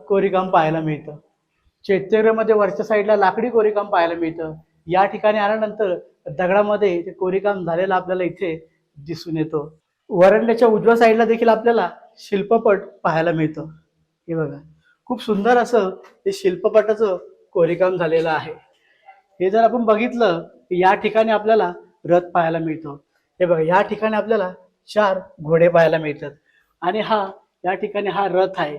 कोरीवकाम पाहायला मिळतं। चैत्यगृहामध्ये वरच्या साईडला लाकडी कोरीवकाम पाहायला मिळतं। या ठिकाणी आल्यानंतर दगडामध्ये ते कोरीवकाम झालेलं आपल्याला इथे दिसून येतो। वरांड्याच्या उजव्या साईडला देखील आपल्याला शिल्पपट पाहायला मिळतं। हे बघा, खूप सुंदर असं हे शिल्पपटाचं कोरीवकाम झालेलं आहे। हे जर आपण बघितलं तर या ठिकाणी आपल्याला रथ पाहायला मिळतो। हे बघा, या ठिकाणी आपल्याला 4 घोडे पाहायला मिळतात आणि या ठिकाणी हा रथ आहे।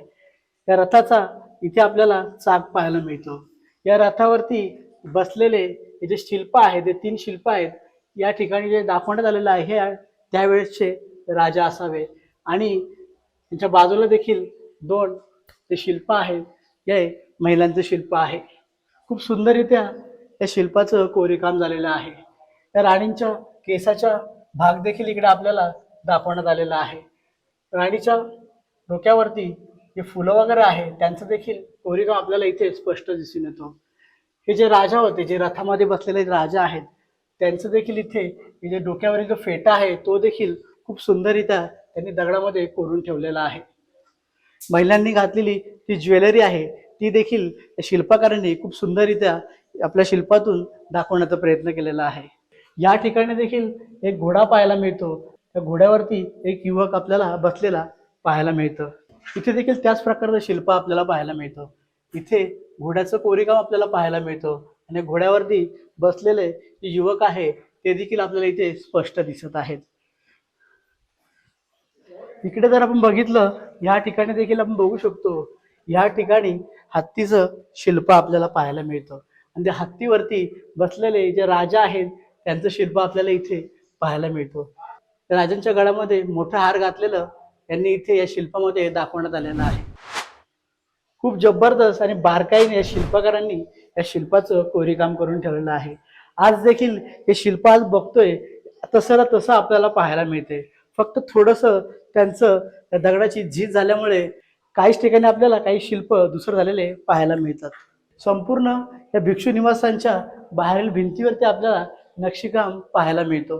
या रथाचा इथे आपल्याला चाक पाहायला मिळतो। या रथावरती बसलेले हे जे शिल्प आहे ते 3 शिल्प आहेत। या ठिकाणी जे दाखवण्यात आलेलं आहे हे त्यावेळेसचे राजा असावे आणि त्यांच्या बाजूला देखील 2 ते शिल्प आहेत, हे महिलांचे शिल्प आहे। खूप सुंदररित्या या शिल्पाचं कोरीवकाम झालेलं आहे। या राणींच्या केसाचा भाग देखील इकडे आपल्याला दाखवण्यात आलेला आहे। राणीच्या डोक्यावरती जे फुलं वगैरे आहे त्यांचं देखील कोरीवकाम आपल्याला इथे स्पष्ट दिसून येतो। हे जे राजा होते, जे रथामध्ये बसलेले राजा आहेत, त्यांचं देखील इथे हे जे डोक्यावरील जो फेटा आहे तो देखील खूप सुंदररित्या त्यांनी दगडामध्ये कोरून ठेवलेला आहे। महिलांनी घातलेली ती ज्वेलरी आहे ती देखील शिल्पकारांनी खूप सुंदररित्या आपल्या शिल्पातून दाखवण्याचा प्रयत्न केलेला आहे। या ठिकाणी देखील एक घोडा पाहायला मिळतो। त्या घोड्यावरती एक युवक आपल्याला बसलेला पाहायला मिळतं। इथे देखील त्याच प्रकारचं शिल्प आपल्याला पाहायला मिळतं। इथे घोड्याचं कोरीवकाम आपल्याला पाहायला मिळतं आणि घोड्यावरती बसलेले जे युवक आहे ते देखील आपल्याला इथे स्पष्ट दिसत आहेत। इकडे जर आपण बघितलं, या ठिकाणी देखील आपण बघू शकतो, या ठिकाणी हत्तीचं शिल्प आपल्याला पाहायला मिळतं आणि त्या हत्तीवरती बसलेले जे राजा आहेत त्यांचं शिल्प आपल्याला इथे पाहायला मिळतो। त्या राजांच्या गळ्यामध्ये मोठा हार घातलेलं यांनी इथे या शिल्पामध्ये दाखवण्यात आलेलं आहे। खूप जबरदस्त आणि बारकाईने या शिल्पकारांनी या शिल्पाचं कोरीवकाम करून ठेवलेलं आहे। आज देखील हे शिल्प आज बघतोय तसं तसं आपल्याला पाहायला मिळते। फक्त थोडंसं त्यांचं त्या दगडाची झीज झाल्यामुळे काहीच ठिकाणी आपल्याला काही शिल्प धूसर झालेले पाहायला मिळतात। संपूर्ण या भिक्षू निवासांच्या बाहेरील भिंतीवरती आपल्याला नक्षीकाम पाहायला मिळतो।